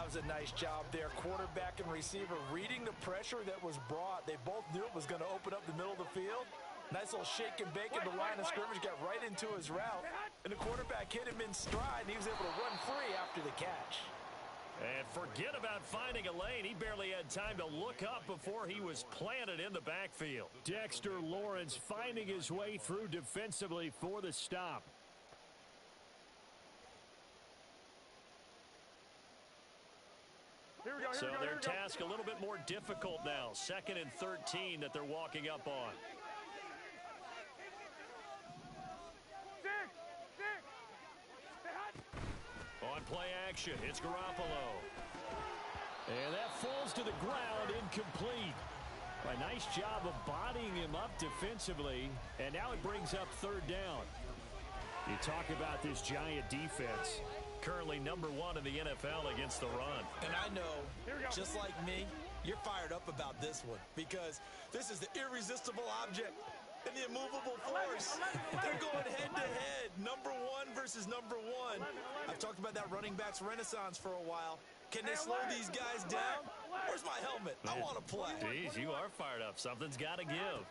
was a nice job there. Quarterback and receiver reading the pressure that was brought. They both knew it was going to open up the middle of the field. Nice little shake and bake in the line of scrimmage, got right into his route. And the quarterback hit him in stride, and he was able to run free after the catch. And forget about finding a lane. He barely had time to look up before he was planted in the backfield. Dexter Lawrence finding his way through defensively for the stop. So their task a little bit more difficult now. 2nd and 13 that they're walking up on. On play action, it's Garoppolo. And that falls to the ground, incomplete. A nice job of bodying him up defensively, and now it brings up 3rd down. You talk about this Giant defense. Currently #1 in the NFL against the run. And I know, just like me, you're fired up about this one because this is the irresistible object and the immovable force. They're going head-to-head, #1 versus #1. I've talked about that running backs renaissance for a while. Can they slow these guys down? Where's my helmet? I want to play. Jeez, you are fired up. Something's got to give.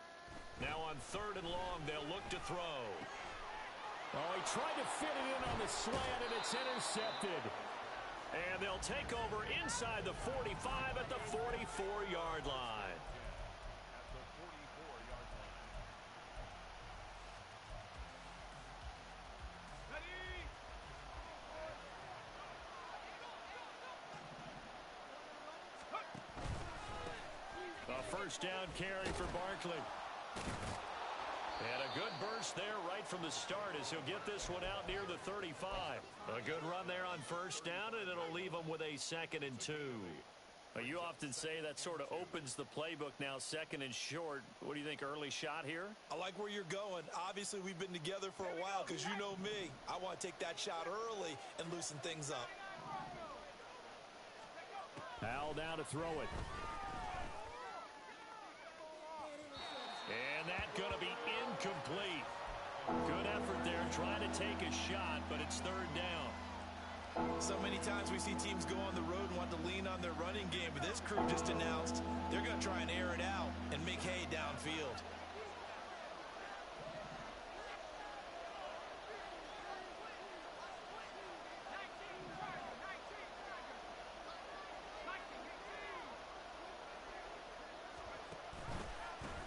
Now on 3rd and long, they'll look to throw. Oh, he tried to fit it in on the slant, and it's intercepted. And they'll take over inside the 45 at the 44-yard line. A 1st down carry for Barkley. And a good burst there right from the start as he'll get this one out near the 35. A good run there on 1st down, and it'll leave him with a 2nd and 2. You often say that sort of opens the playbook now, 2nd and short. What do you think, early shot here? I like where you're going. Obviously, we've been together for a while because you know me. I want to take that shot early and loosen things up. Al now to throw it. And that's going to be incomplete. Good effort there trying to take a shot, but it's 3rd down. So many times we see teams go on the road and want to lean on their running game, but this crew just announced they're going to try and air it out and make hay downfield.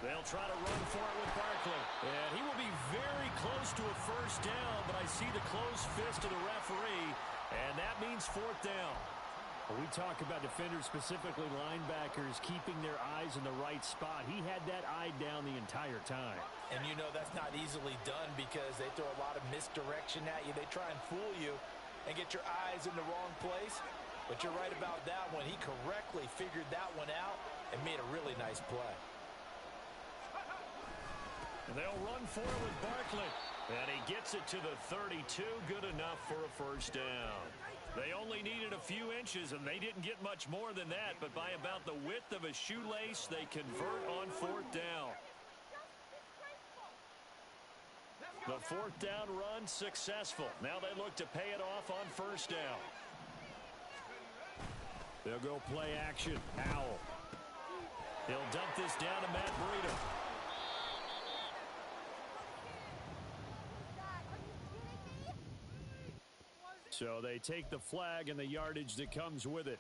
They'll try to run for it with Barkley. And he will be very close to a 1st down, but I see the closed fist of the referee, and that means 4th down. We talk about defenders, specifically linebackers, keeping their eyes in the right spot. He had that eye down the entire time. And you know that's not easily done because they throw a lot of misdirection at you. They try and fool you and get your eyes in the wrong place. But you're right about that one. He correctly figured that one out and made a really nice play. They'll run for it with Barkley. And he gets it to the 32. Good enough for a 1st down. They only needed a few inches, and they didn't get much more than that. But by about the width of a shoelace, they convert on 4th down. The 4th down run successful. Now they look to pay it off on 1st down. They'll go play action. Howell. He'll dump this down to Matt Breida. So they take the flag and the yardage that comes with it.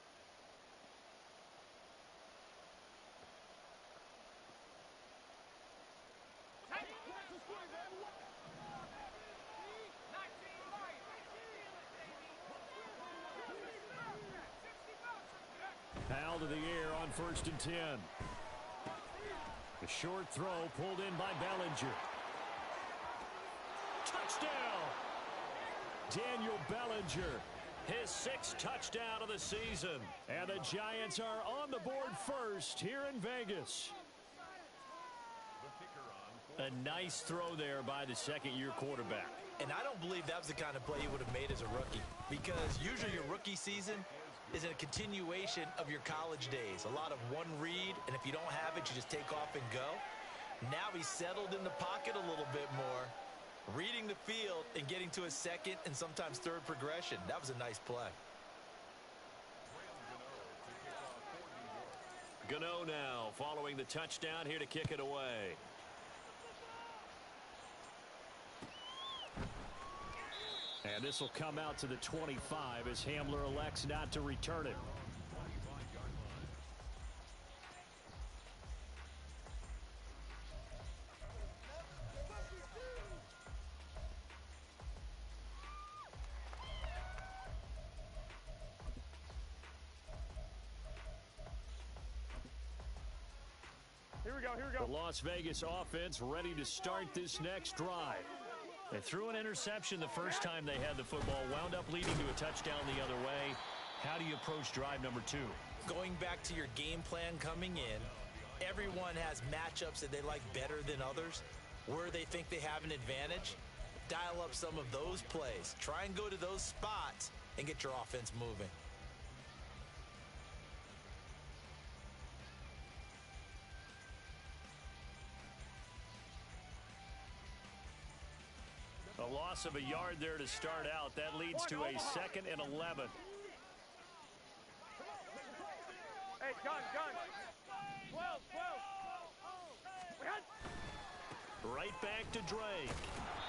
Powell to the air on 1st and 10. A short throw pulled in by Bellinger. Touchdown! Daniel Bellinger, his 6th touchdown of the season. And the Giants are on the board first here in Vegas. A nice throw there by the 2nd-year quarterback. And I don't believe that was the kind of play he would have made as a rookie, because usually your rookie season is a continuation of your college days. A lot of one read, and if you don't have it, you just take off and go. Now he's settled in the pocket a little bit more, reading the field and getting to a 2nd and sometimes 3rd progression. That was a nice play. Gano now following the touchdown here to kick it away. And this will come out to the 25 as Hamler elects not to return it. Here we go. The Las Vegas offense ready to start this next drive. They threw an interception the first time they had the football, wound up leading to a touchdown the other way. How do you approach drive number 2? Going back to your game plan coming in, everyone has matchups that they like better than others. Where they think they have an advantage, dial up some of those plays. Try and go to those spots and get your offense moving. A loss of a yard there to start out. That leads to a 2nd and 11. Hey, gun. 12. Right back to Drake.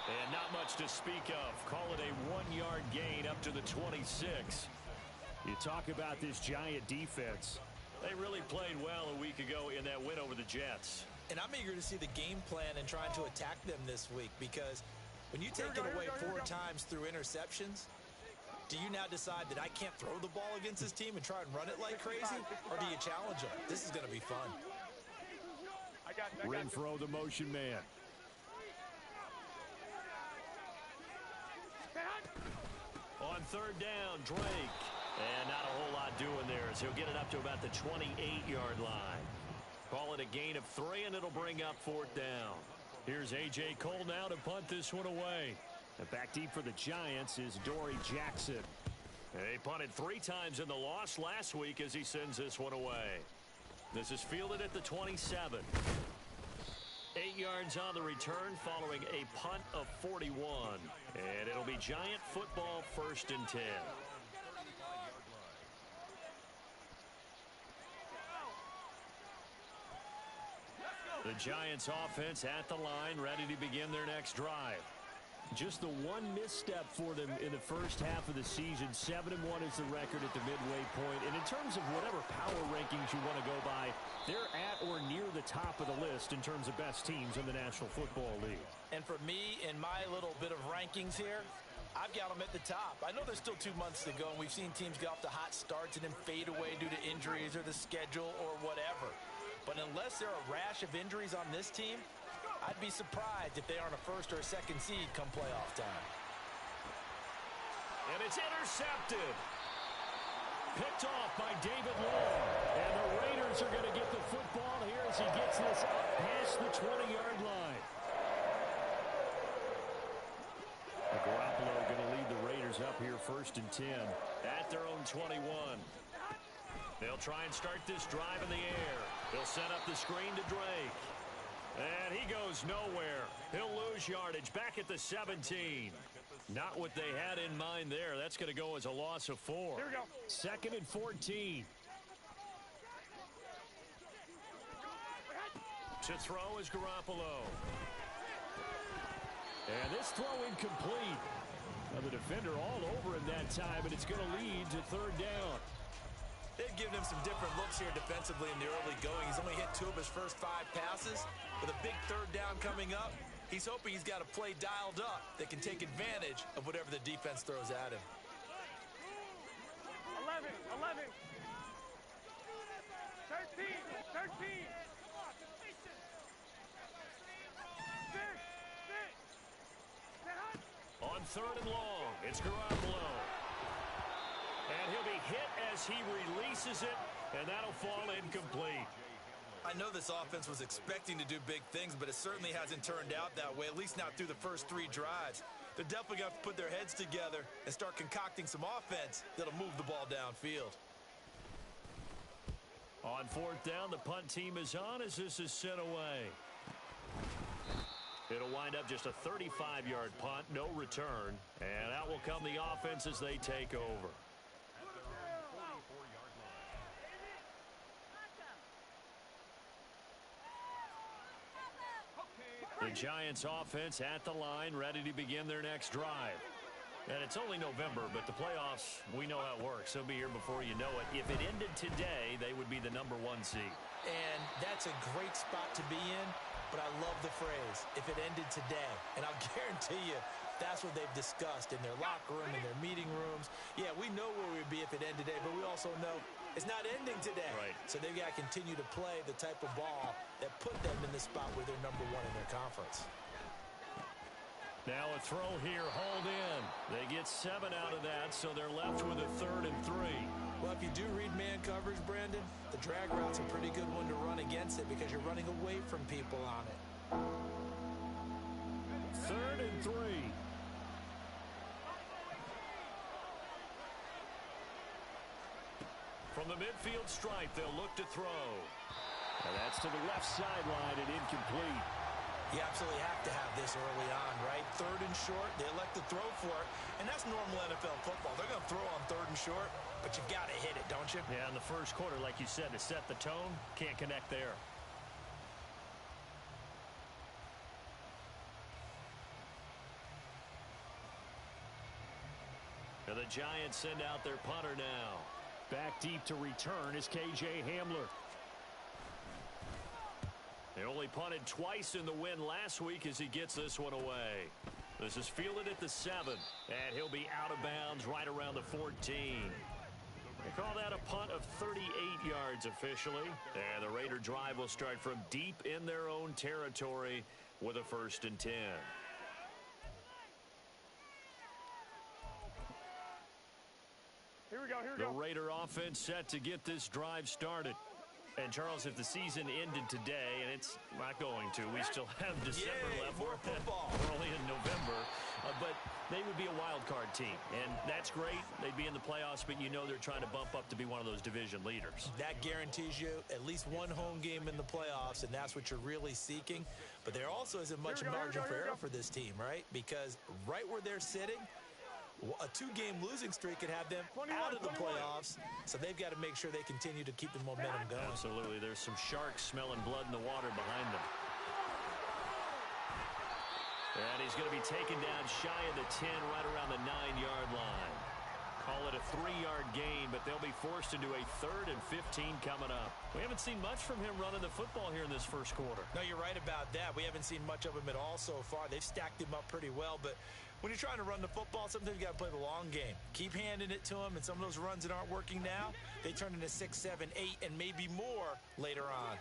And not much to speak of. Call it a 1-yard gain up to the 26. You talk about this Giant defense. They really played well a week ago in that win over the Jets. And I'm eager to see the game plan and trying to attack them this week, because when you take it away 4 times through interceptions, do you now decide that I can't throw the ball against this team and try and run it like crazy? Or do you challenge them? This is going to be fun. Renfro, the motion man. On 3rd down, Drake. And not a whole lot doing there as he'll get it up to about the 28-yard line. Call it a gain of 3, and it'll bring up 4th down. Here's A.J. Cole now to punt this one away. And back deep for the Giants is Dory Jackson. They punted 3 times in the loss last week as he sends this one away. This is fielded at the 27. 8 yards on the return following a punt of 41. And it'll be Giant football 1st and 10. The Giants offense at the line, ready to begin their next drive. Just the one misstep for them in the first half of the season. 7-1 is the record at the midway point. And in terms of whatever power rankings you want to go by, they're at or near the top of the list in terms of best teams in the National Football League. And for me, in my little bit of rankings here, I've got them at the top. I know there's still 2 months to go, and we've seen teams get off to hot starts and then fade away due to injuries or the schedule or whatever. But unless there are a rash of injuries on this team, I'd be surprised if they aren't a 1st or a 2nd seed come playoff time. And it's intercepted. Picked off by David Long. And the Raiders are going to get the football here as he gets this up past the 20-yard line. Garoppolo going to lead the Raiders up here 1st and 10. At their own 21. They'll try and start this drive in the air. They'll set up the screen to Drake. And he goes nowhere. He'll lose yardage back at the 17. Not what they had in mind there. That's going to go as a loss of 4. Here we go. 2nd and 14. To throw is Garoppolo. And this throw incomplete. Now the defender all over him that time, and it's going to lead to 3rd down. They've given him some different looks here defensively in the early going. He's only hit 2 of his first 5 passes. With a big 3rd down coming up, he's hoping he's got a play dialed up that can take advantage of whatever the defense throws at him. 11. 13. On 3rd and long, it's Garoppolo. And he'll be hit as he releases it, and that'll fall incomplete. I know this offense was expecting to do big things, but it certainly hasn't turned out that way, at least not through the first 3 drives. They're definitely going to have to put their heads together and start concocting some offense that'll move the ball downfield. On 4th down, the punt team is on as this is sent away. It'll wind up just a 35-yard punt, no return, and out will come the offense as they take over. The Giants offense at the line, ready to begin their next drive. And it's only November, but the playoffs, we know how it works. They'll be here before you know it. If it ended today, they would be the #1 seed. And that's a great spot to be in, but I love the phrase, if it ended today. And I'll guarantee you, that's what they've discussed in their locker room, in their meeting rooms. Yeah, we know where we'd be if it ended today, but we also know it's not ending today. Right. So they've got to continue to play the type of ball that put them in the spot where they're #1 in their conference. Now a throw here, hauled in. They get 7 out of that, so they're left with a 3rd and 3. Well, if you do read man coverage, Brandon, the drag route's a pretty good one to run against it because you're running away from people on it. 3rd and 3. From the midfield stripe, they'll look to throw. And that's to the left sideline and incomplete. You absolutely have to have this early on, right? 3rd and short, they elect to throw for it, and that's normal NFL football. They're going to throw on 3rd and short, but you've got to hit it, don't you? Yeah, in the first quarter, like you said, to set the tone, can't connect there. And the Giants send out their punter now. Back deep to return is K.J. Hamler. They only punted twice in the win last week as he gets this one away. This is fielded at the 7, and he'll be out of bounds right around the 14. They call that a punt of 38 yards officially. And the Raider drive will start from deep in their own territory with a 1st and 10. Here we go, here we go. The Raider offense set to get this drive started. And, Charles, if the season ended today, and it's not going to, we still have December left. More football. We're only in November. But they would be a wild card team, and that's great. They'd be in the playoffs, but you know they're trying to bump up to be one of those division leaders. That guarantees you at least one home game in the playoffs, and that's what you're really seeking. But there also isn't much margin for error for this team, right? Because right where they're sitting, a 2-game losing streak could have them out of the playoffs, so they've got to make sure they continue to keep the momentum going. Absolutely. There's some sharks smelling blood in the water behind them. And he's going to be taken down shy of the 10, right around the 9-yard line. Call it a 3-yard gain, but they'll be forced into a 3rd and 15 coming up. We haven't seen much from him running the football here in this first quarter. No, you're right about that. We haven't seen much of him at all so far. They've stacked him up pretty well, but when you're trying to run the football, sometimes you got to play the long game. Keep handing it to him, and some of those runs that aren't working now, they turn into 6, 7, 8, and maybe more later on.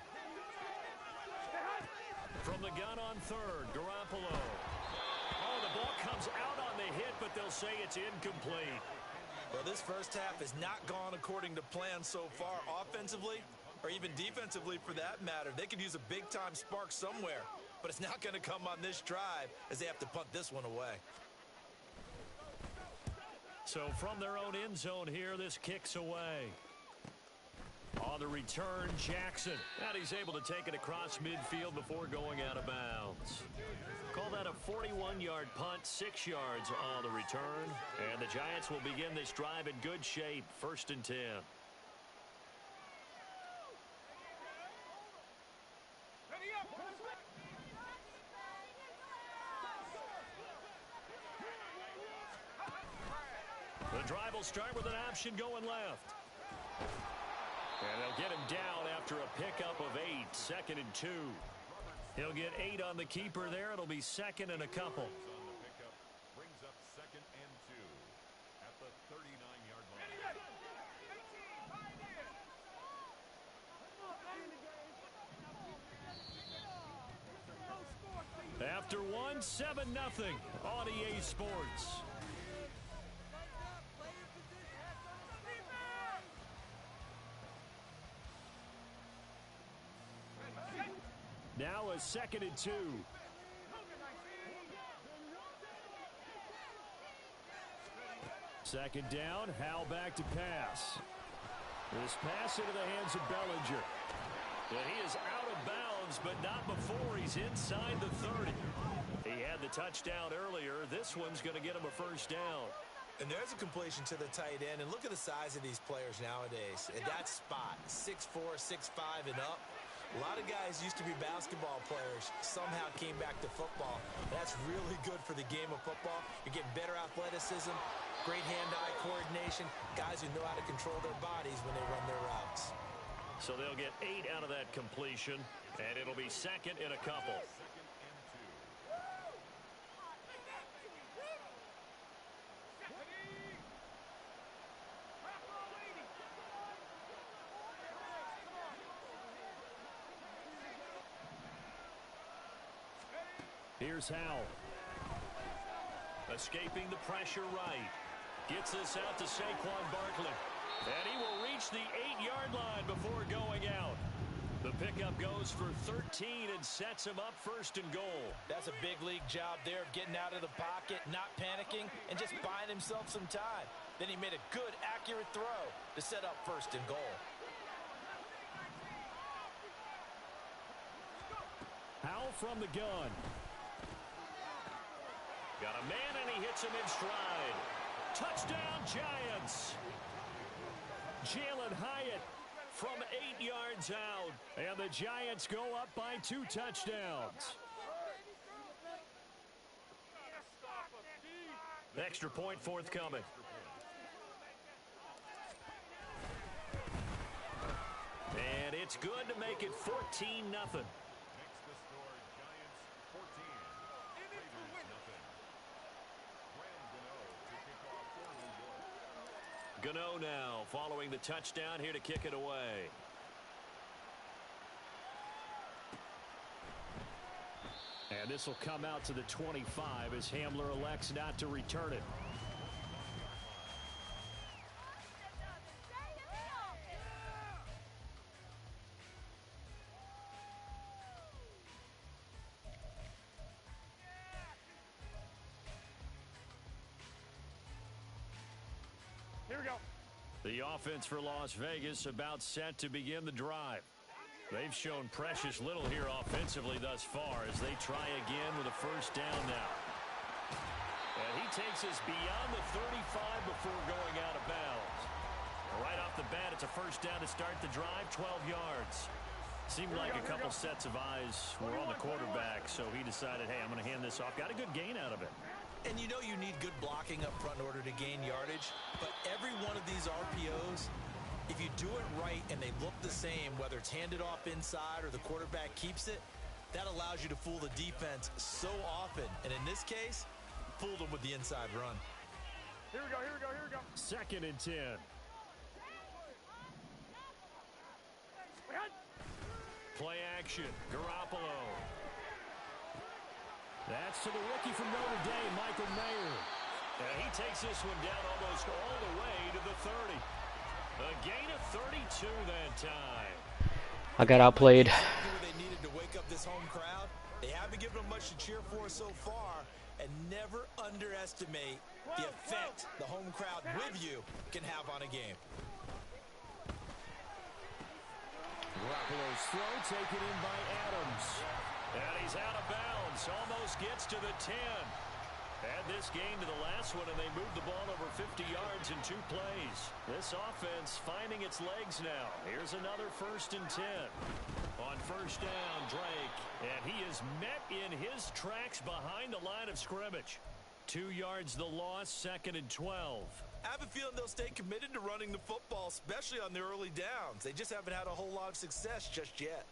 From the gun on 3rd, Garoppolo. Oh, the ball comes out on the hit, but they'll say it's incomplete. Well, this first half has not gone according to plan so far offensively, or even defensively for that matter. They could use a big-time spark somewhere, but it's not going to come on this drive as they have to punt this one away. So from their own end zone here, this kicks away. On the return, Jackson. And he's able to take it across midfield before going out of bounds. Call that a 41-yard punt, 6 yards on the return. And the Giants will begin this drive in good shape, 1st and 10. The drive will start with an option going left. And they'll get him down after a pickup of 8, 2nd and 2. He'll get 8 on the keeper there. It'll be 2nd and a couple. Brings up 2nd and 2 at the 39-yard line. After 1, 7-0 on EA Sports. Now a 2nd and 2. Second down, Howell back to pass. This pass into the hands of Bellinger. And he is out of bounds, but not before he's inside the 30. He had the touchdown earlier. This one's going to get him a 1st down. And there's a completion to the tight end. And look at the size of these players nowadays. At that spot, 6'4", 6'5", and up. A lot of guys used to be basketball players, somehow came back to football. That's really good for the game of football. You're getting better athleticism, great hand-eye coordination, guys who know how to control their bodies when they run their routes. So they'll get 8 out of that completion, and it'll be second in a couple. Here's Howell. Escaping the pressure right. Gets this out to Saquon Barkley. And he will reach the 8-yard line before going out. The pickup goes for 13 and sets him up first and goal. That's a big league job there of getting out of the pocket, not panicking, and just buying himself some time. Then he made a good, accurate throw to set up first and goal. Howell from the gun. Got a man, and he hits him in stride. Touchdown, Giants. Jalen Hyatt from 8 yards out. And the Giants go up by 2 touchdowns. Extra point forthcoming. And it's good to make it 14-0. Gano now following the touchdown here to kick it away. And this will come out to the 25 as Hamler elects not to return it. Here we go. The offense for Las Vegas about set to begin the drive. They've shown precious little here offensively thus far as they try again with a first down now. And he takes us beyond the 35 before going out of bounds. Right off the bat, it's a first down to start the drive, 12 yards. Seemed like a couple sets of eyes were on the quarterback, so he decided, hey, I'm going to hand this off. Got a good gain out of it. And you know you need good blocking up front in order to gain yardage, but every one of these RPOs, if you do it right and they look the same, whether it's handed off inside or the quarterback keeps it, that allows you to fool the defense so often. And in this case, fooled them with the inside run. Here we go, here we go, here we go. 2nd and 10. Play action, Garoppolo. That's to the rookie from Notre Dame, Michael Mayer. And he takes this one down almost all the way to the 30. A gain of 32 that time. I got outplayed. They needed to wake up this home crowd. They haven't given them much to cheer for so far, and never underestimate the effect the home crowd with you can have on a game. Garoppolo's throw taken in by Adams. And he's out of bounds. Almost gets to the 10. Add this game to the last one, and they moved the ball over 50 yards in 2 plays. This offense finding its legs now. Here's another 1st and 10. On first down, Drake. And he is met in his tracks behind the line of scrimmage. 2 yards the loss, 2nd and 12. I have a feeling they'll stay committed to running the football, especially on the early downs. They just haven't had a whole lot of success just yet.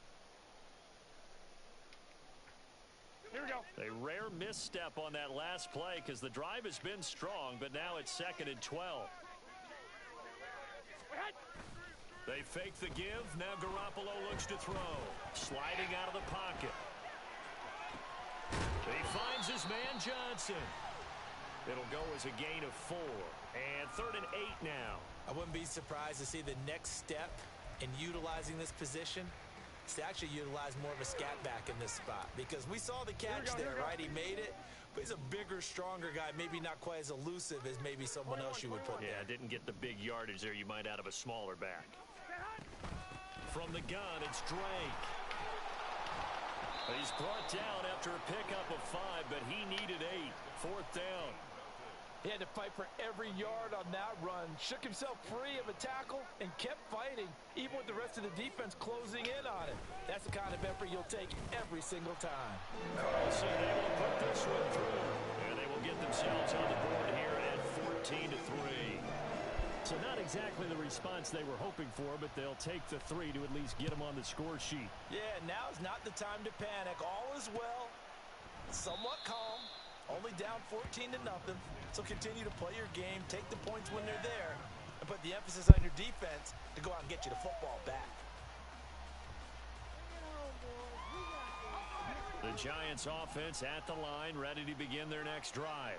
Here we go. A rare misstep on that last play because the drive has been strong, but now it's 2nd and 12. They fake the give. Now Garoppolo looks to throw. Sliding out of the pocket. He finds his man Johnson. It'll go as a gain of 4. And 3rd and 8 now. I wouldn't be surprised to see the next step in utilizing this position is to actually utilize more of a scat back in this spot. Because we saw the catch there, right? He made it, but he's a bigger, stronger guy, maybe not quite as elusive as maybe someone else you would put there. Yeah, didn't get the big yardage there you might out of a smaller back. From the gun, it's Drake. He's brought down after a pickup of 5, but he needed 8. 4th down. He had to fight for every yard on that run, shook himself free of a tackle, and kept fighting, even with the rest of the defense closing in on him. That's the kind of effort you'll take every single time. Carlson able to put this one through, and they will get themselves on the board here at 14-3. So not exactly the response they were hoping for, but they'll take the 3 to at least get them on the score sheet. Yeah, now's not the time to panic. All is well, somewhat calm, only down 14-0. So continue to play your game, take the points when they're there, and put the emphasis on your defense to go out and get you the football back. The Giants offense at the line, ready to begin their next drive.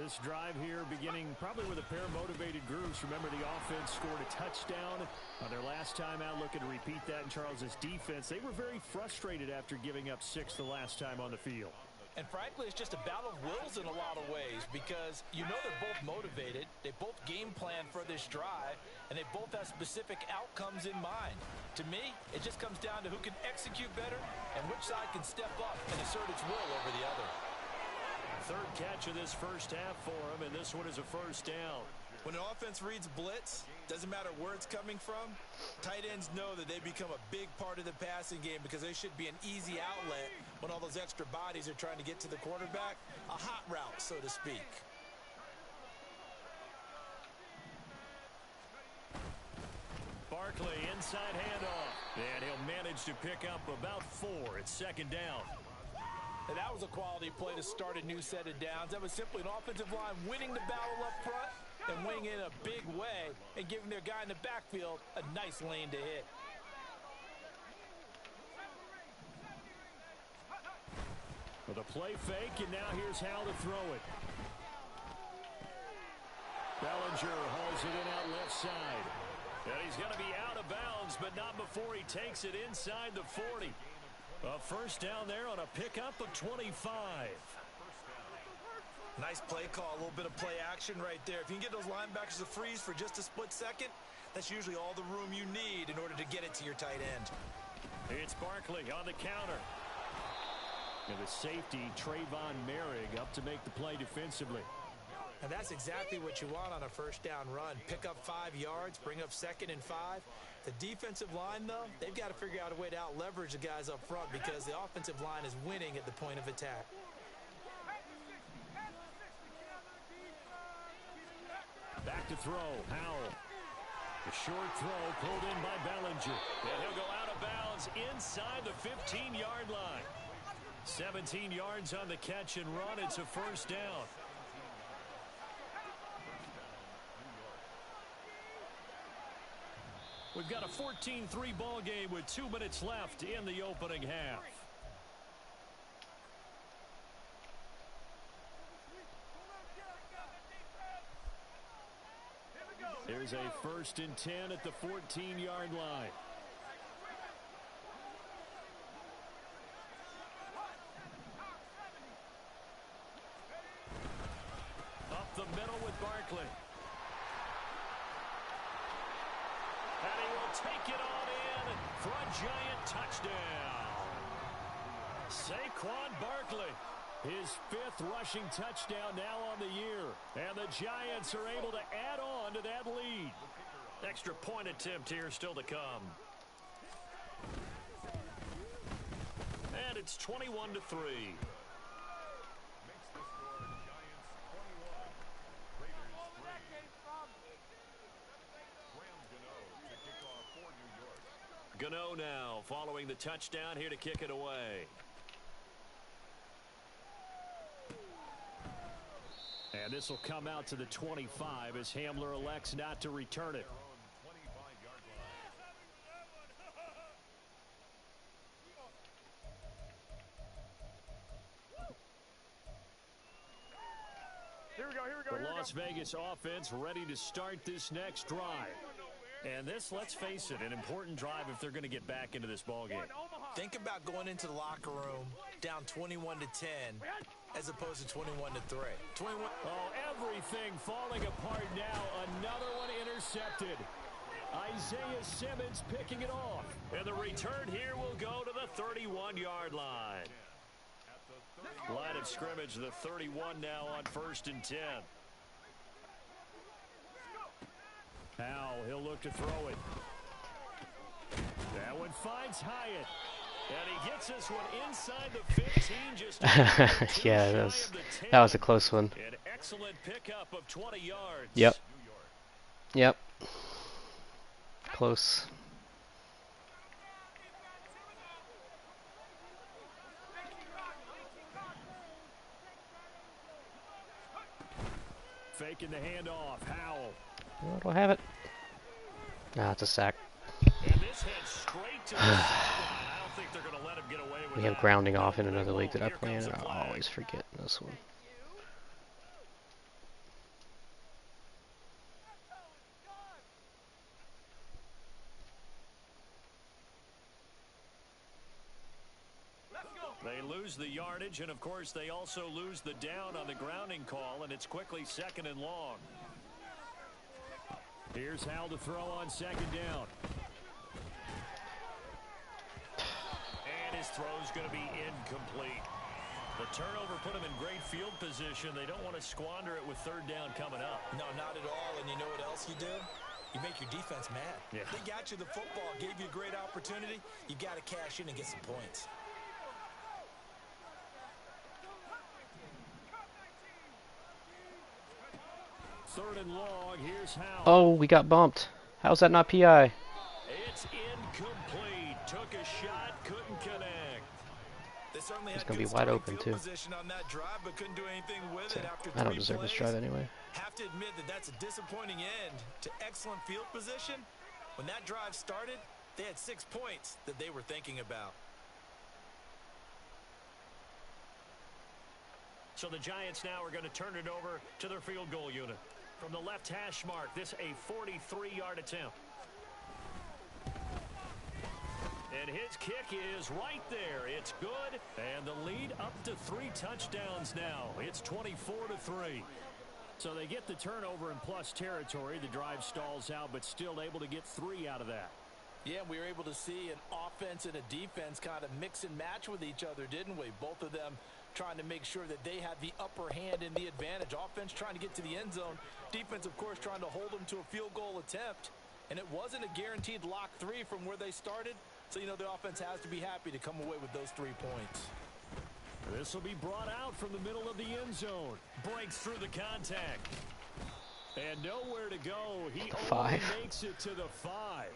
This drive here beginning probably with a pair of motivated groups. Remember, the offense scored a touchdown on their last time out, looking to repeat that in Charles's defense. They were very frustrated after giving up 6 the last time on the field. And frankly, it's just a battle of wills in a lot of ways because you know they're both motivated, they both game plan for this drive, and they both have specific outcomes in mind. To me, it just comes down to who can execute better and which side can step up and assert its will over the other. Third catch of this first half for him, and this one is a first down. When an offense reads blitz, doesn't matter where it's coming from, tight ends know that they become a big part of the passing game because they should be an easy outlet when all those extra bodies are trying to get to the quarterback. A hot route, so to speak. Barkley, inside handoff, and he'll manage to pick up about 4 at second down. And that was a quality play to start a new set of downs. That was simply an offensive line winning the battle up front and winning in a big way and giving their guy in the backfield a nice lane to hit. With a play fake, and now here's how to throw it. Bellinger hauls it in out left side. And he's going to be out of bounds, but not before he takes it inside the 40. A first down there on a pickup of 25. Nice play call, a little bit of play action right there. If you can get those linebackers to freeze for just a split second, that's usually all the room you need in order to get it to your tight end. It's Barkley on the counter. And the safety, Trayvon Merrick, up to make the play defensively. And that's exactly what you want on a first down run. Pick up 5 yards, bring up 2nd and 5. The defensive line, though, they've got to figure out a way to out-leverage the guys up front because the offensive line is winning at the point of attack. Back to throw, Howell. A short throw pulled in by Bellinger. And he'll go out of bounds inside the 15-yard line. 17 yards on the catch and run. It's a first down. We've got a 14-3 ball game with 2 minutes left in the opening half. There's a 1st and 10 at the 14-yard line. Up the middle with Barkley. And he will take it on in for a giant touchdown. Saquon Barkley, his 5th rushing touchdown now on the year. And the Giants are able to add on to that lead. Extra point attempt here still to come. And it's 21-3. Gano now following the touchdown here to kick it away. And this will come out to the 25 as Hamler elects not to return it. Here we go. The Las Vegas offense ready to start this next drive. And this, let's face it, an important drive if they're going to get back into this ballgame. Think about going into the locker room down 21-10 as opposed to 21-3. 21. Oh, everything falling apart now. Another one intercepted. Isaiah Simmons picking it off. And the return here will go to the 31-yard line. Line of scrimmage, the 31 now on 1st and 10. Howell, he'll look to throw it. That one finds Hyatt. And he gets this one inside the 15. Just yeah, that was a close one. An excellent pickup of 20 yards. Yep. Yep. Close. Faking the handoff. Howell. Oh, do I have it? Nah, it's a sack. And this heads straight to the sideline. I don't think they're going to let him get away with We have that. grounding off in another league that I play in, and I always forget this one. They lose the yardage, and of course they also lose the down on the grounding call, and it's quickly 2nd and long. Here's Howell to throw on 2nd down. And his throw's going to be incomplete. The turnover put him in great field position. They don't want to squander it with 3rd down coming up. No, not at all. And you know what else you do? You make your defense mad. Yeah. They got you the football, gave you a great opportunity. You got to cash in and get some points. Third and long. Here's Howell. Oh, we got bumped. How's that not PI? It's incomplete. Took a shot, couldn't connect. They certainly It's had going to good be wide starting open, field too. position on that drive, but couldn't do anything with it after I don't 3 deserve this plays. drive anyway. Have to admit that that's a disappointing end to excellent field position. When that drive started, they had 6 points that they were thinking about. So the Giants now are going to turn it over to their field goal unit. From the left hash mark, this a 43-yard attempt. And his kick is right there. It's good. And the lead up to 3 touchdowns now. It's 24-3. So they get the turnover in plus territory. The drive stalls out, but still able to get 3 out of that. Yeah, we were able to see an offense and a defense kind of mix and match with each other, didn't we? Both of them trying to make sure that they had the upper hand and the advantage. Offense trying to get to the end zone. Defense, of course, trying to hold them to a field goal attempt. And it wasn't a guaranteed lock 3 from where they started. So, you know, the offense has to be happy to come away with those 3 points. This will be brought out from the middle of the end zone. Breaks through the contact. And nowhere to go. He only makes it to the 5.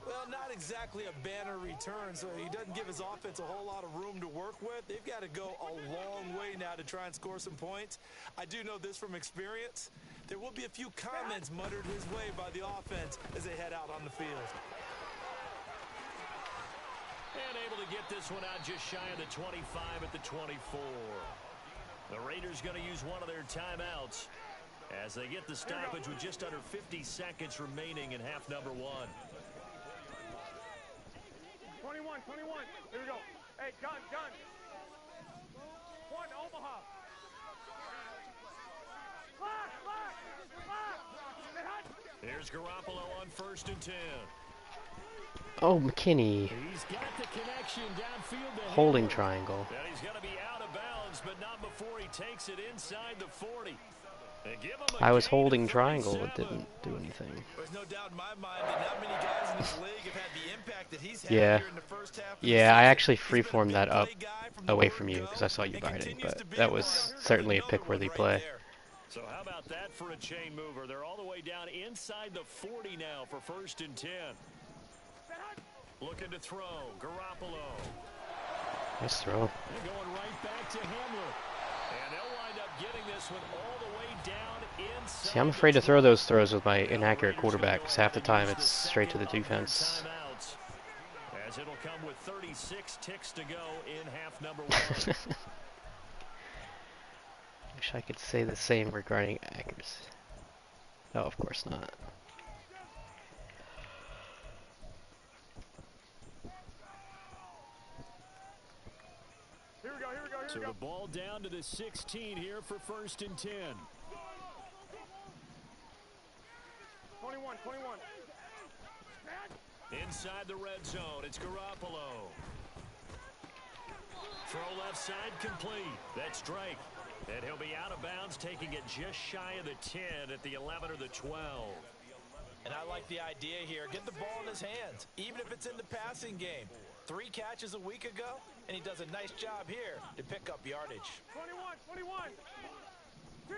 Well, not exactly a banner return, so he doesn't give his offense a whole lot of room to work with. They've got to go a long way now to try and score some points. I do know this from experience. There will be a few comments muttered his way by the offense as they head out on the field. And able to get this one out just shy of the 25 at the 24. The Raiders going to use one of their timeouts as they get the stoppage with just under 50 seconds remaining in half number 1. 21. Here we go. Hey, gun. 1, Omaha. Here's Garoppolo on 1st and 10. Oh, McKinney. He's got the connection downfield. Holding triangle. And he's going to be out of bounds, but not before he takes it inside the 40. I was holding triangle. It didn't do anything. There's no doubt in my mind that not many guys in this league have had the impact that he's had here in the first half of the season. I actually freeformed that up away from you because I saw you biting, but that was certainly a pick-worthy play. So how about that for a chain mover? They're all the way down inside the 40 now for 1st and 10. Looking to throw. Garoppolo. Nice throw. And going right back to Hamler. And they'll wind up getting this one all the way down inside. See, I'm afraid to throw those throws with my inaccurate quarterback because half the time it's straight to the defense. As it'll come with 36 ticks to go in half number 1. Wish I could say the same regarding accuracy. No, of course not. Here we go. So the ball down to the 16 here for 1st and 10. 21. Inside the red zone, it's Garoppolo. Throw left side complete. That's Drake. And he'll be out of bounds, taking it just shy of the 10 at the 11 or the 12. And I like the idea here. Get the ball in his hands, even if it's in the passing game. 3 catches a week ago, and he does a nice job here to pick up yardage. 21. 2.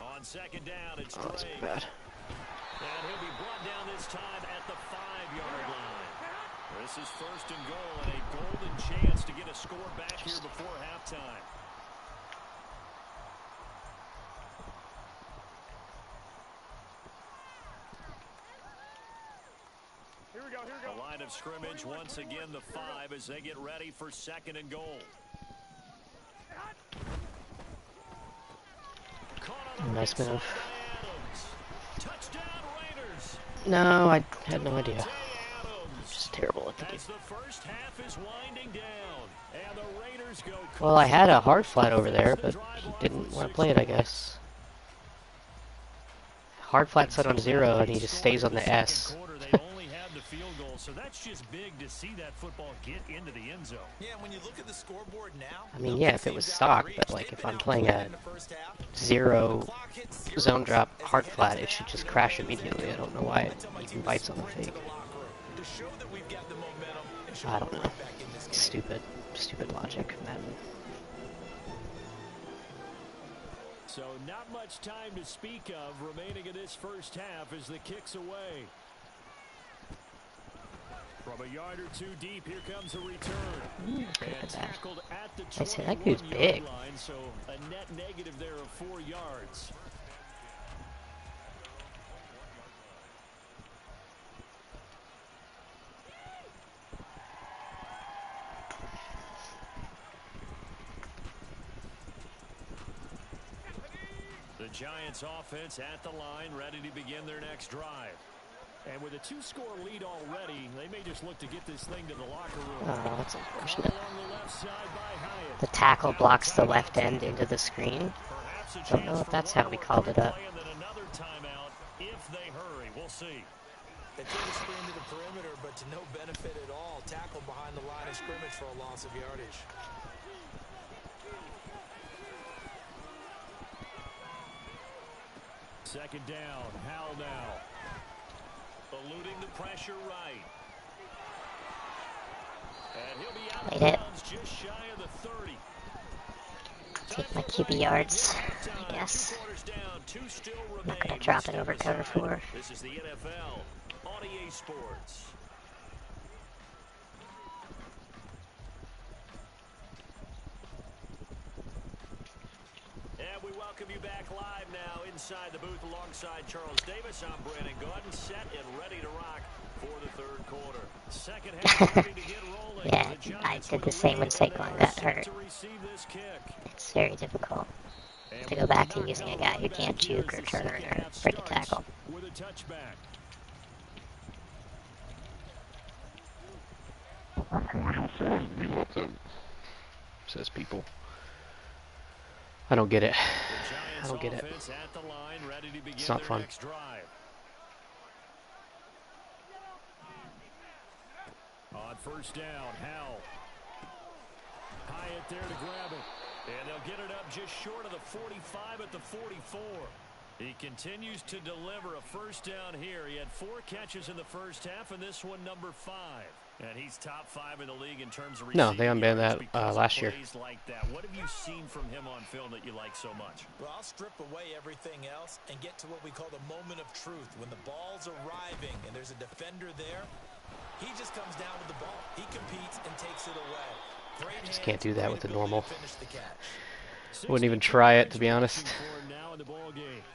On second down, it's Oh, that's Drake. bad. And he'll be brought down this time at the 5-yard line. This is first and goal, and a golden chance to get a score back here before halftime. Here we go. The line of scrimmage, once again, the 5 as they get ready for second and goal. Nice move. Touchdown Raiders. No, I had no idea. Just terrible at the game. As the first half is winding down, and the Raiders go. Well, I had a hard flat over there, but he didn't want to play it, I guess. Hard flat set on 0, and he just stays on the S. They only had the field goal, so that's just big to see that football get into the end zone. Yeah, when you look at the scoreboard now, I mean, yeah, if it was stock, but like if I'm playing a 0 zone drop hard flat, it should just crash immediately. I don't know why it even bites on the fake. I don't know. Stupid logic, Madden. So not much time to speak of remaining in this first half as the kick's away. From a yard or 2 deep, here comes a return. And tackled at the 21-yard line, so a net negative there of 4 yards. The Giants offense at the line, ready to begin their next drive. And with a 2-score lead already, they may just look to get this thing to the locker room. Oh, that's unfortunate. Along the left side by Hyatt. The tackle blocks the left end into the screen. Don't know if that's how we called it up. Another timeout if they hurry. We'll see. They took a screen to the perimeter, but to no benefit at all. Tackle behind the line of scrimmage for a loss of yardage. Second down. Howell now. Eluding the pressure right. And he'll be out of bounds just shy of the 30. Take my QB yards, I guess. I'm not going to drop it over cover 4. This is the NFL on EA Sports. And we welcome you back live now inside the booth alongside Charles Davis. I'm Brandon Gordon, set and ready to rock for the 3rd quarter. Second half ready to get rolling. Yeah, I did the same mistake when that hurt. It's very difficult to go back to using a guy who can't juke or turn or break a tackle. With a touchback. Says people. I don't get it. I don't get it. It's not fun. On first down, Howell. Hyatt there to grab it. And they'll get it up just short of the 45 at the 44. He continues to deliver a first down here. He had 4 catches in the first half, and this one number 5. And he's top 5 in the league in terms of receiving. No, they unbanned that last year. Like that. What have you seen from him on film that you like so much? Well, I'll strip away everything else and get to what we call the moment of truth. When the ball's arriving and there's a defender there, he just comes down with the ball. He competes and takes it away. I just can't do that with the normal. Wouldn't even try it, to be honest.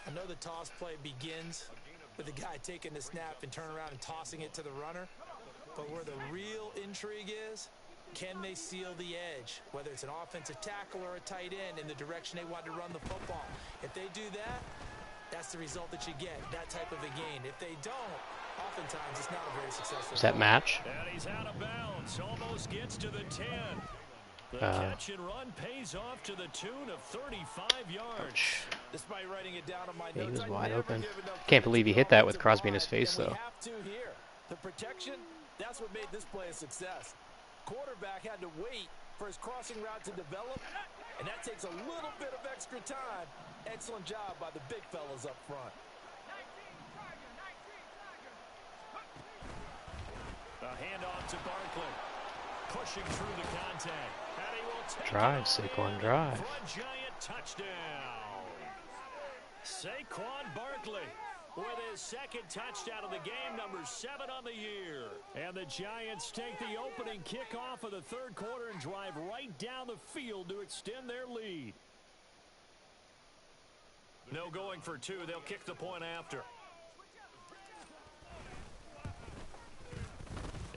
I know the toss play begins with the guy taking the snap and turning around and tossing it to the runner. But where the real intrigue is, can they seal the edge? Whether it's an offensive tackle or a tight end in the direction they want to run the football. If they do that, that's the result that you get, that type of a gain. If they don't, oftentimes it's not a very successful. Is that match? And he's out of bounds. Almost gets to the 10. The catch and run pays off to the tune of 35 yards. Despite writing it down on my Yeah, he notes, was wide open. Can't believe he hit that with Crosby in his face, though. The protection, that's what made this play a success. Quarterback had to wait for his crossing route to develop, and that takes a little bit of extra time. Excellent job by the big fellas up front. A handoff to Barkley. Pushing through the contact. And he will take Drive, Saquon, drive. For a giant touchdown. Saquon Barkley with his second touchdown of the game, number 7 on the year. And the Giants take the opening kickoff of the third quarter and drive right down the field to extend their lead. No going for 2. They'll kick the point after.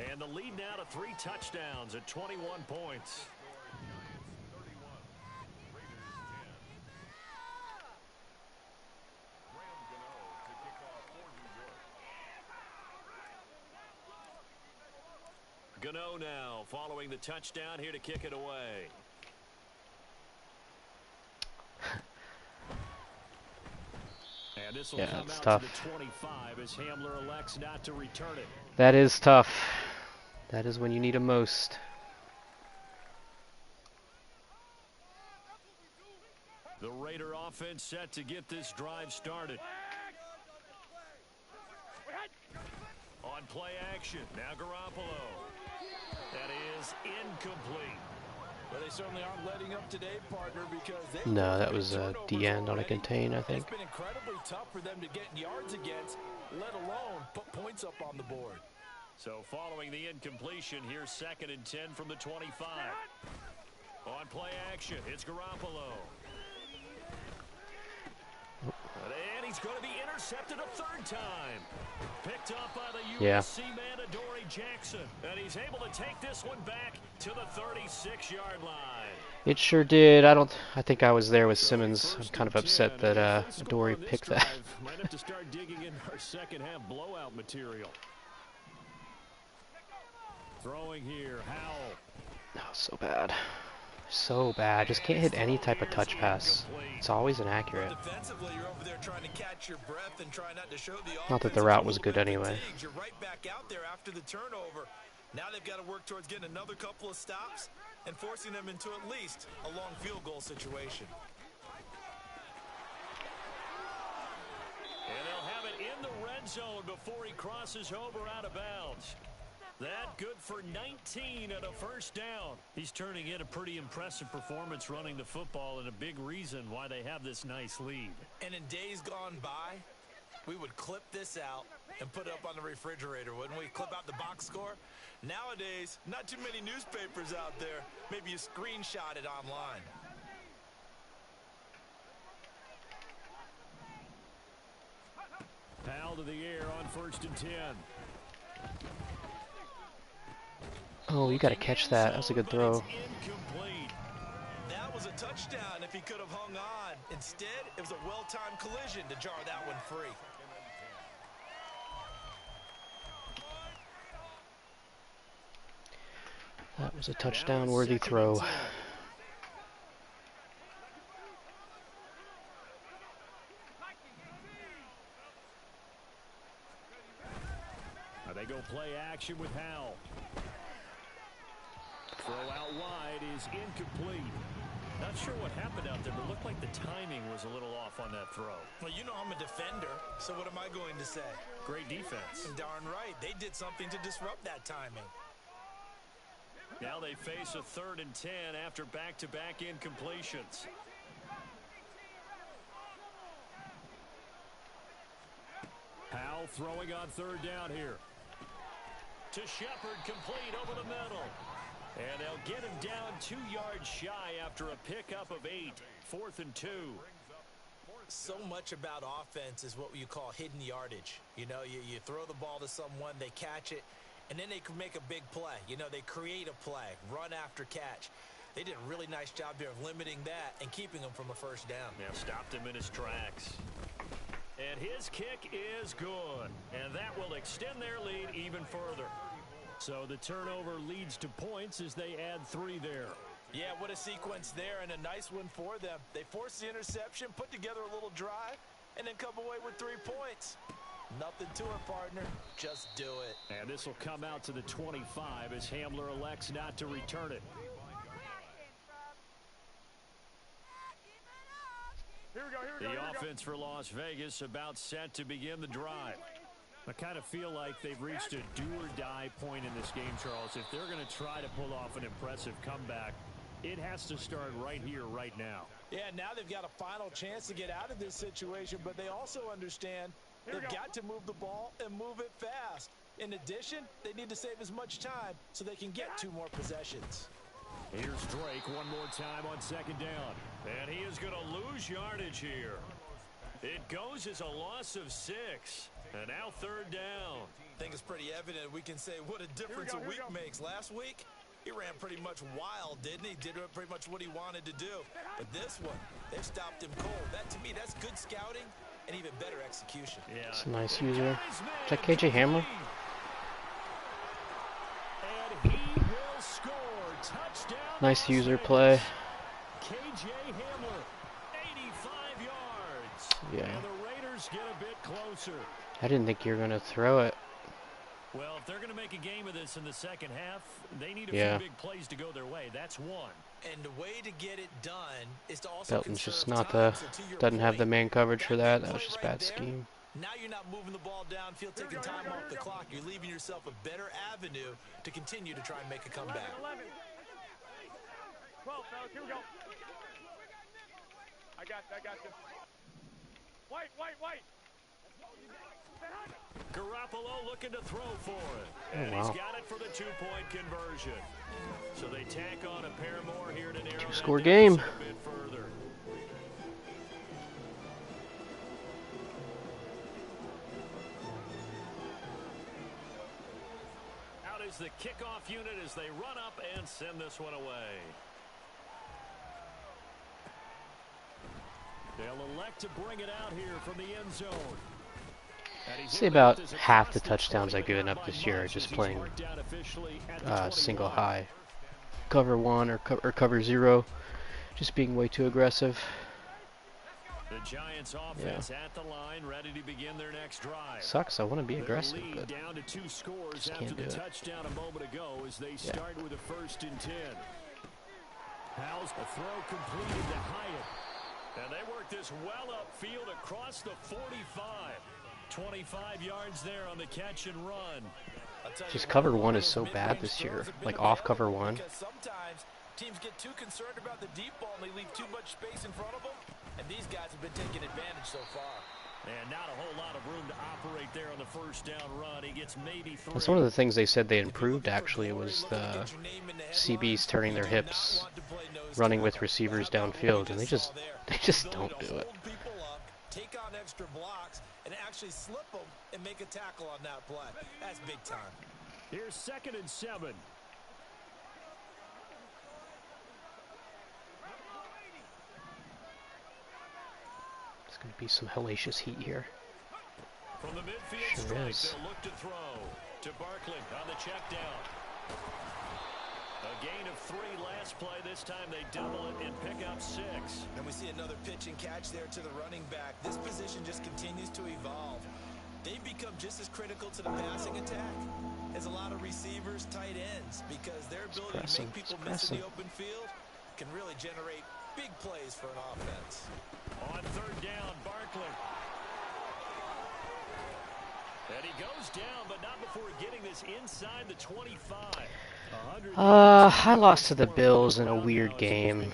And the lead now to 3 touchdowns at 21 points. Gano now following the touchdown here to kick it away. And this will come out tough. to the 25 as Hamler elects not to return it. That is tough. That is when you need him most. The Raider offense set to get this drive started. On play action, now Garoppolo. That is incomplete. But they certainly aren't letting up today, partner, because they No, that was a D-end on a contain, I think. It's been incredibly tough for them to get yards against, let alone put points up on the board. So following the incompletion, here's 2nd and 10 from the 25. On play action, it's Garoppolo. And he's going to be intercepted a 3rd time. Picked up by the USC man, Adoree Jackson. And he's able to take this one back to the 36-yard line. It sure did. I think I was there with Simmons. I'm kind of upset that Adoree picked that. Might have to start digging in our second half blowout material. Throwing here, Howell. Oh, so bad. So bad. Just can't hit any type of touch pass. It's always inaccurate. Defensively, you're over there trying to catch your breath and try not to show the Not that the route was good anyway. You're right back out there after the turnover. Now they've got to work towards getting another couple of stops and forcing them into at least a long field goal situation. And they'll have it in the red zone before he crosses over out of bounds. That good for 19 and a 1st down. He's turning in a pretty impressive performance running the football and a big reason why they have this nice lead. And in days gone by, we would clip this out and put it up on the refrigerator, wouldn't we? Clip out the box score. Nowadays, not too many newspapers out there. Maybe you screenshot it online. Powell to the air on 1st and 10. Oh, you got to catch that. That was a good throw. That was a touchdown if he could have hung on. Instead, it was a well-timed collision to jar that one free. That was a touchdown-worthy throw. They go play action with Howell. Throw out wide is incomplete. Not sure what happened out there, but it looked like the timing was a little off on that throw. Well, you know I'm a defender, so what am I going to say? Great defense. Darn right. They did something to disrupt that timing. Now they face a 3rd and 10 after back-to-back incompletions. Howell throwing on 3rd down here. To Shepard, complete over the middle. And they'll get him down 2 yards shy after a pickup of 8. 4th and 2. So much about offense is what you call hidden yardage. You know, you throw the ball to someone, they catch it, and then they can make a big play. You know, they create a play, run after catch. They did a really nice job there of limiting that and keeping him from a 1st down. Yeah, stopped him in his tracks. And his kick is good. And that will extend their lead even further. So the turnover leads to points as they add 3 there. Yeah, what a sequence there, and a nice one for them. They forced the interception, put together a little drive, and then come away with 3 points. Nothing to it, partner. Just do it. And this will come out to the 25 as Hamler elects not to return it. offense for Las Vegas, about set to begin the drive. I kind of feel like they've reached a do-or-die point in this game, Charles. If they're going to try to pull off an impressive comeback, it has to start right here, right now. Yeah, now they've got a final chance to get out of this situation, but they also understand they've got to move the ball and move it fast. In addition, they need to save as much time so they can get 2 more possessions. Here's Drake one more time on second down. And he is going to lose yardage here. It goes as a loss of 6. And now 3rd down. I think it's pretty evident we can say what a difference a week makes. Last week, he ran pretty much wild, didn't he? Did pretty much what he wanted to do. But this one, they've stopped him cold. That, to me, that's good scouting and even better execution. Yeah. It's a nice user. Is that KJ Hamler? And he will score. Touchdown. Nice user play. KJ Hamler, 85 yards. Yeah. And the Raiders get a bit closer. I didn't think you were going to throw it. Well, if they're going to make a game of this in the second half, they need a few big plays to go their way. That's one. And the way to get it done is to also Belton's just not the, doesn't have the man coverage for that. That was just bad scheme. Now you're not moving the ball downfield, taking time off the clock. You're leaving yourself a better avenue to continue to try and make a comeback. 11. 12, fellas, here we go. I got you. White. Garoppolo looking to throw for it. And wow. He's got it for the 2-point conversion. So they tack on a pair more here to narrow that 2-score game. a bit further. Out is the kickoff unit as they run up and send this one away. They'll elect to bring it out here from the end zone. Say about half the touchdowns I've given up this year are just playing single high. Cover 1 or cover 0. Just being way too aggressive. The Giants offense at the line, ready to begin their next drive. Sucks, I want to be aggressive, but down to 2 scores just after can't do the it. touchdown a moment ago as they start with a 1st and 10. How's the throw completed to Hyatt? And they work this well upfield across the 45. 25 yards there on the catch and run. Just cover 1 is so bad this year. Like off cover 1. Sometimes teams get too concerned about the deep ball and they leave too much space in front of them. And these guys have been taking advantage so far. And not a whole lot of room to operate there on the 1st down run. He gets maybe 3. That's one of the things they said they improved actually was the CBs turning their hips, running with receivers downfield, and they just don't do it. Take on extra blocks and actually slip them and make a tackle on that play. That's big time. Here's 2nd and 7. It's going to be some hellacious heat here. From the midfield Sure strike, is. they'll look to throw to Barkley on the check down. A gain of 3 last play. This time they double it and pick up 6. And we see another pitch and catch there to the running back. This position just continues to evolve. They've become just as critical to the passing attack as a lot of receivers, tight ends, because their ability to make people miss in the open field can really generate big plays for an offense. On 3rd down, Barkley. And he goes down, but not before getting this inside the 25. I lost to the Bills in a weird game.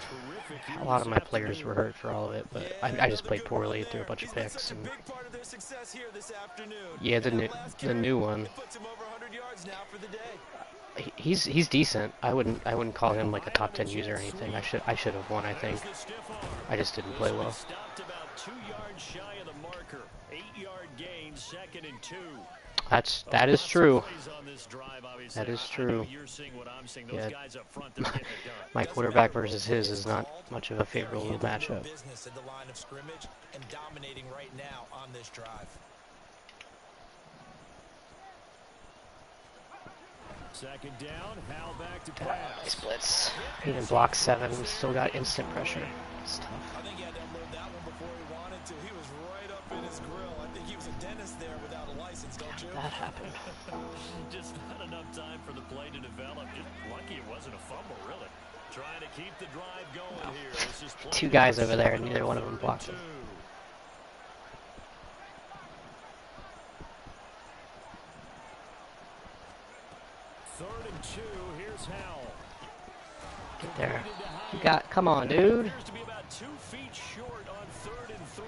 A lot of my players were hurt for all of it, but I just played poorly, threw a bunch of picks. And yeah, the new one. He's decent. I wouldn't call him like a top 10 user or anything. I should have won, I think. I just didn't play well. Stopped about 2 yards shy of the marker. 8-yard gain, 2nd and 2. That is true. That is true. Yeah. My quarterback versus his is not much of a favorable matchup. Business at the line of scrimmage and dominating right now on this drive. 2nd down, Hal back to pass. Nice blitz. Even block 7, still got instant pressure. It's tough. I think he had to unload that one before he wanted to. He was right up in his grill. I think he was a dentist there without a license, don't you? That happened. Just not enough time for the play to develop. Just lucky it wasn't a fumble, really. Trying to keep the drive going here. This is 2 guys over there, and neither one of them blocked him. 3rd and 2. Here's Howell. Get there. You got, come on, dude. Appears to be about 2 feet short on 3rd and 3.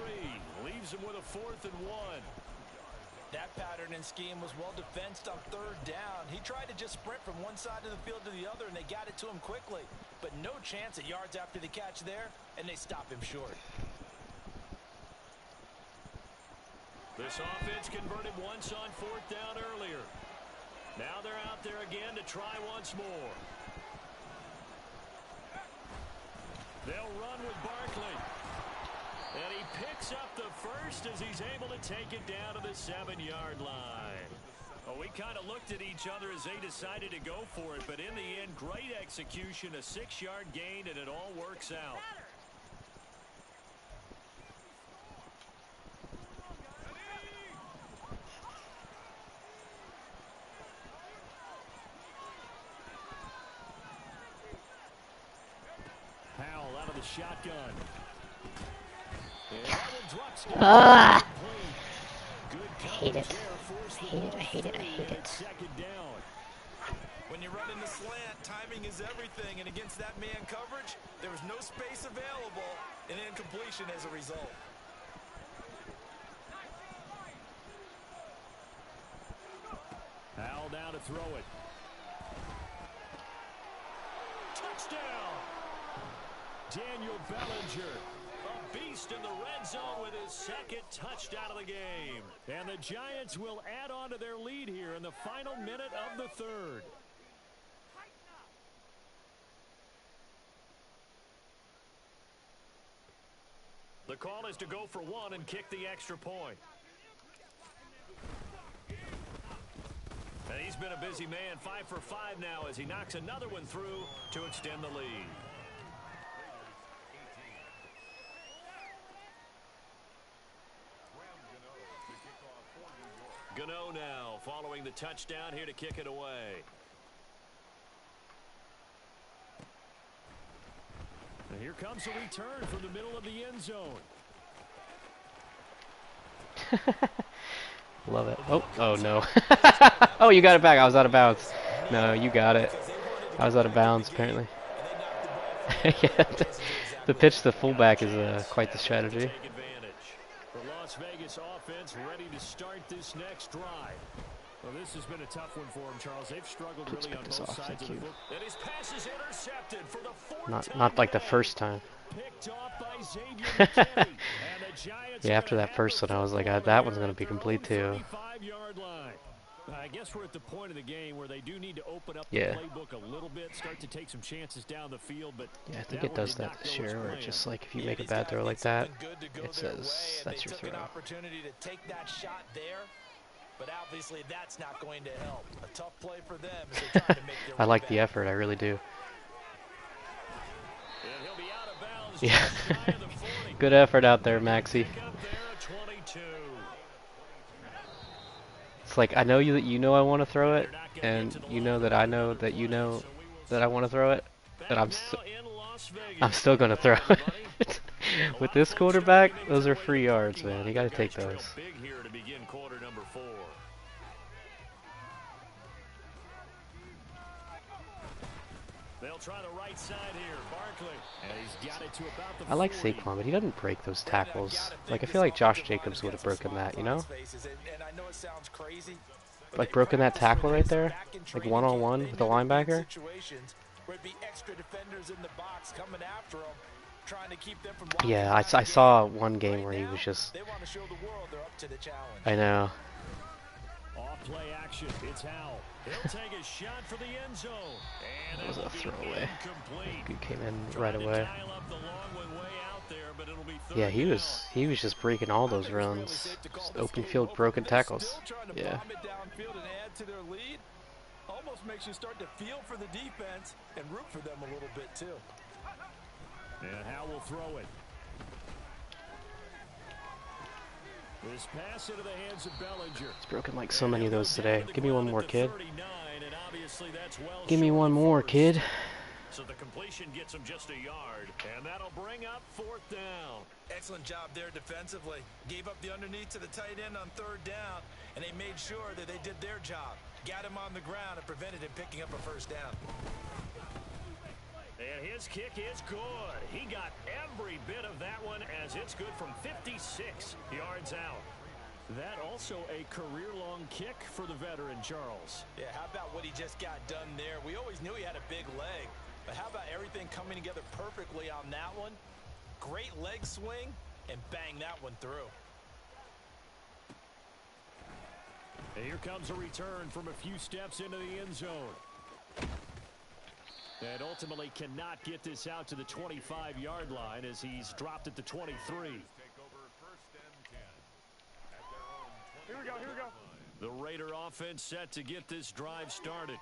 Leaves him with a 4th and 1. That pattern and scheme was well defensed on 3rd down. He tried to just sprint from one side of the field to the other, and they got it to him quickly. But no chance at yards after the catch there, and they stop him short. This offense converted once on 4th down earlier. Now they're out there again to try once more. They'll run with Barkley. And he picks up the first as he's able to take it down to the 7-yard line. Well, we kind of looked at each other as they decided to go for it, but in the end, great execution, a 6-yard gain, and it all works out. Howell out of the shotgun. Ah! I hate it. I hate it. I hate it. I hate it. When you run in the slant, timing is everything, and against that man coverage, there was no space available, and incompletion as a result. Howell down to throw it. Touchdown! Daniel Bellinger, a beast in the red zone with his 2nd touchdown of the game. And the Giants will add on to their lead here in the final minute of the 3rd. The call is to go for 1 and kick the extra point. And he's been a busy man, 5 for 5 now as he knocks another one through to extend the lead. Gano now following the touchdown here to kick it away. And here comes a return from the middle of the end zone. Love it. Oh no. Oh, you got it back. I was out of bounds. No, you got it. I was out of bounds, apparently. Yeah, the pitch to the fullback is quite the strategy. The Las Vegas offense ready to start this next drive. Well, this has been a tough one for him, Charles. They've struggled really on both sides of the foot. And his pass is intercepted for the 4th time. Not like the first time. Picked off by Xavier McKinney. And the Giants Yeah, after that first one, I was like, that one's going to be complete too. 35-yard line. I guess we're at the point of the game where they do need to open up Yeah. the playbook a little bit, start to take some chances down the field. But Yeah, I think it does that this year, where it's just like if you make a bad throw like that, it says that's your throw. An opportunity to take that shot there, but obviously that's not going to help. A tough play for them as they're trying to make their I way like back. the effort, I really do. and he'll be out of bounds Yeah. just shy of the 40. Good effort out there, Maxie. Pick up there at 22. It's like I know that you know I want to throw it, and you know that I know that you know that I want to throw it, and I'm still gonna throw it. With this quarterback, those are free yards, man. You got to take those. Big here to begin quarter number 4. They'll try the right side here. Barkley. And he's got it to about the I like 40. Saquon, but he doesn't break those tackles. Like I feel like Josh Jacobs would have broken that, you know? And I know it sounds crazy, but Like they broken that practice tackle with right this there, back in like training one-on-one camp. with They the know they're in linebacker. situations where it'd be extra defenders in the box coming after them, trying to keep them from Yeah, locking down I the saw game. one game Right where he now, was just, they want to show the world they're up to the challenge. I know. Off play action. It's Howell. He'll take a shot for the end zone. And That was a will be throwaway. incomplete. Good came in Trying right to away. dial up the long one way out there, but it'll be Yeah, third he was just breaking all those runs. Just open field broken tackles. Still trying to Yeah. bomb it downfield and add to their lead. Almost makes you start to feel for the defense and root for them a little bit too. And Howell will throw it. This pass into the hands of Bellinger. It's broken like so many of those today. Give me one more, kid. 39, and obviously that's well Give me short one of more, first. kid. So the completion gets him just a yard, and that'll bring up 4th down. Excellent job there defensively. Gave up the underneath to the tight end on 3rd down, and they made sure that they did their job. Got him on the ground and prevented him picking up a first down. And his kick is good. He got every bit of that one as it's good from 56 yards out. That also a career-long kick for the veteran, Charles. Yeah, how about what he just got done there? We always knew he had a big leg, but how about everything coming together perfectly on that one? Great leg swing, and bang that one through. And here comes a return from a few steps into the end zone. And ultimately cannot get this out to the 25-yard line as he's dropped at the 23. Here we go, here we go. The Raider offense set to get this drive started.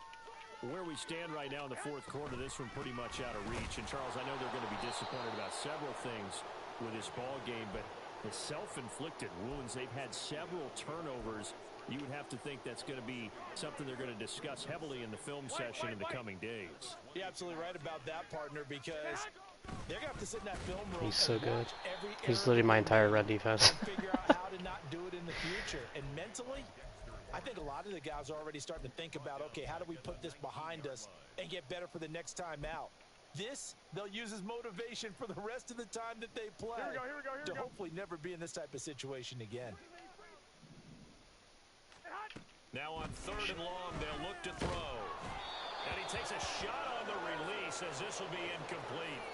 Where we stand right now in the fourth quarter, this one pretty much out of reach. And, Charles, I know they're going to be disappointed about several things with this ball game, but the self-inflicted wounds, they've had several turnovers. You would have to think that's going to be something they're going to discuss heavily in the film session in the coming days. You're absolutely right about that, partner, because they're going to have to sit in that film room. He's so good. He's literally my entire run defense. Figure out how to not do it in the future. And mentally, I think a lot of the guys are already starting to think about, okay, how do we put this behind us and get better for the next time out? This, they'll use as motivation for the rest of the time that they play. Here we go, here we go, here we to go. hopefully never be in this type of situation again. Now on 3rd and long, they'll look to throw. And he takes a shot on the release as this will be incomplete.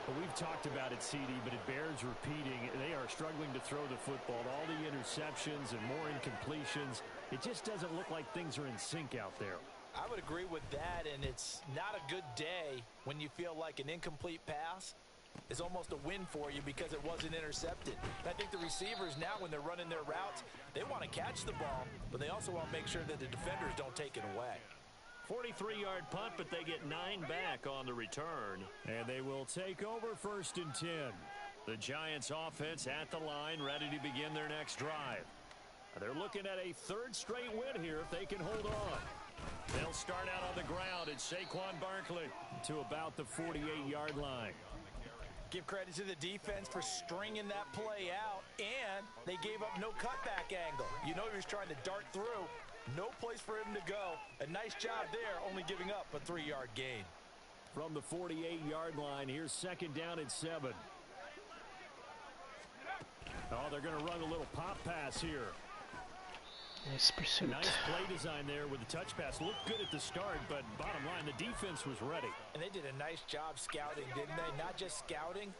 Well, we've talked about it, CD, but it bears repeating. They are struggling to throw the football. All the interceptions and more incompletions. It just doesn't look like things are in sync out there. I would agree with that, and it's not a good day when you feel like an incomplete pass is almost a win for you because it wasn't intercepted. And I think the receivers now, when they're running their routes, they want to catch the ball, but they also want to make sure that the defenders don't take it away. 43-yard punt, but they get 9 back on the return. And they will take over 1st and 10. The Giants offense at the line, ready to begin their next drive. They're looking at a 3rd straight win here if they can hold on. They'll start out on the ground at Saquon Barkley to about the 48-yard line. Give credit to the defense for stringing that play out, and they gave up no cutback angle. You know he was trying to dart through. No place for him to go. A nice job there, only giving up a 3-yard gain. From the 48-yard line, here's 2nd down and 7. Oh, they're going to run a little pop pass here. Nice pursuit. Nice play design there with the touch pass. Looked good at the start, but bottom line, the defense was ready. And they did a nice job scouting, didn't they? Not just scouting,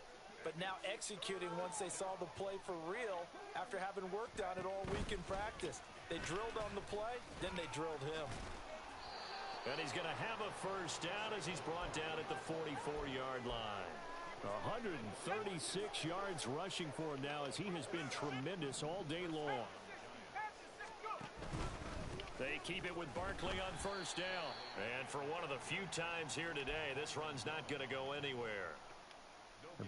but now executing once they saw the play for real after having worked on it all week in practice. They drilled on the play, then they drilled him. And he's going to have a 1st down as he's brought down at the 44-yard line. 136 yards rushing for him now as he has been tremendous all day long. They keep it with Barkley on 1st down. And for one of the few times here today, this run's not going to go anywhere.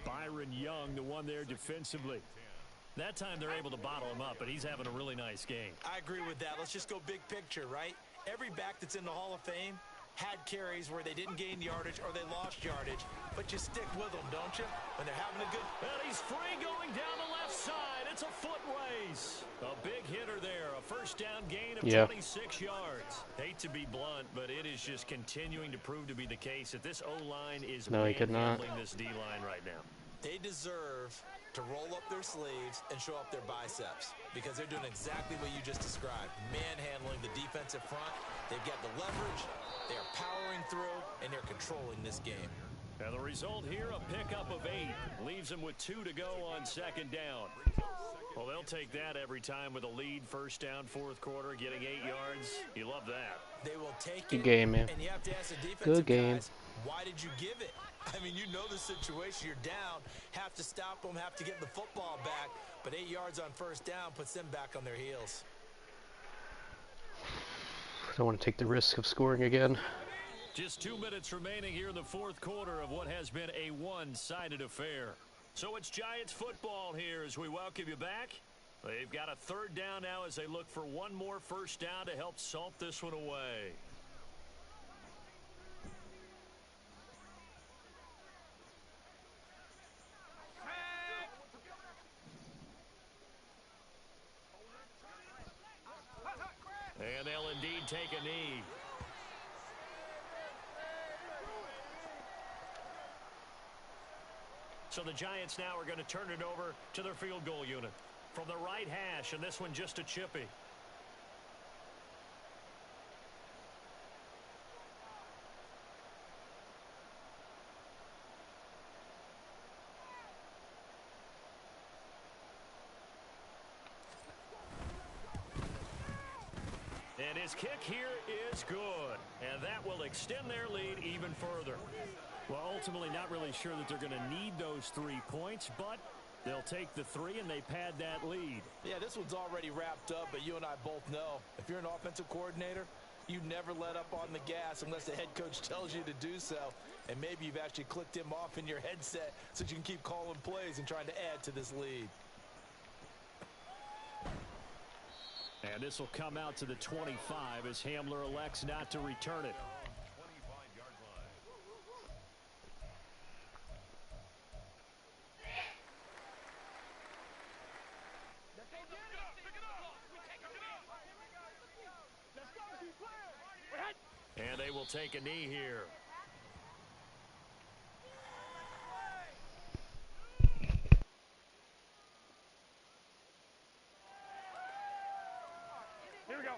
Byron Young, the one there defensively. That time they're able to bottle him up, but he's having a really nice game. I agree with that. Let's just go big picture, right? Every back that's in the Hall of Fame had carries where they didn't gain yardage or they lost yardage, but you stick with them, don't you? When they're having a good... And he's free going down the left side. It's a foot race. A big hitter there. A 1st down gain of 26 yards. Hate to be blunt, but it is just continuing to prove to be the case that this O-line is handling this D-line right now. They deserve to roll up their sleeves and show up their biceps because they're doing exactly what you just described. Manhandling the defensive front. They've got the leverage. They are powering through, and they're controlling this game. And the result here, a pickup of 8. Leaves them with 2 to go on 2nd down. Well, they'll take that every time with a lead. 1st down, 4th quarter, getting 8 yards. You love that. They will take Good it. game, man. And you have to ask the defensive Good game. guys, why did you give it? I mean, you know the situation. You're down. Have to stop them. Have to get the football back. But 8 yards on 1st down puts them back on their heels. I don't want to take the risk of scoring again. Just 2 minutes remaining here in the 4th quarter of what has been a one-sided affair. So it's Giants football here as we welcome you back. They've got a 3rd down now as they look for one more 1st down to help salt this one away. And they'll indeed take a knee. So the Giants now are going to turn it over to their field goal unit. From the right hash, and this one just a chippy. And his kick here is good. And that will extend their lead even further. Well, ultimately not really sure that they're going to need those 3 points, but they'll take the 3 and they pad that lead. Yeah, this one's already wrapped up, but you and I both know if you're an offensive coordinator, you never let up on the gas unless the head coach tells you to do so. And maybe you've actually clicked him off in your headset so you can keep calling plays and trying to add to this lead. And this will come out to the 25 as Hamler elects not to return it. 25-yard line. And they will take a knee here. Here we go.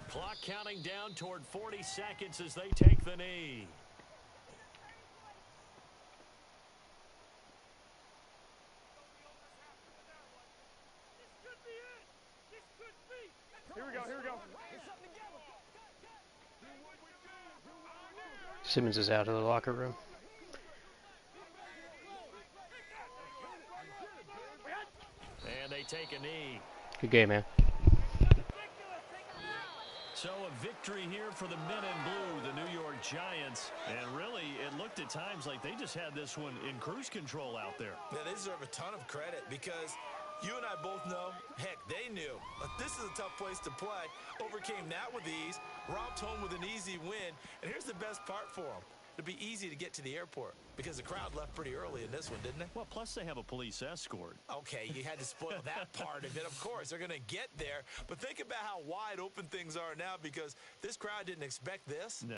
Clock counting down toward 40 seconds as they take the knee. Here we go. Here we go. Simmons is out of the locker room. And they take a knee. Good game, man. So a victory here for the men in blue, the New York Giants. And really, it looked at times like they just had this one in cruise control out there. Yeah, they deserve a ton of credit because you and I both know, heck, they knew. This is a tough place to play. Overcame that with ease, romped home with an easy win. And here's the best part for them. It'd be easy to get to the airport because the crowd left pretty early in this one, didn't they? Well, plus they have a police escort. Okay, you had to spoil that part of it. Of course, they're going to get there. But think about how wide open things are now because this crowd didn't expect this.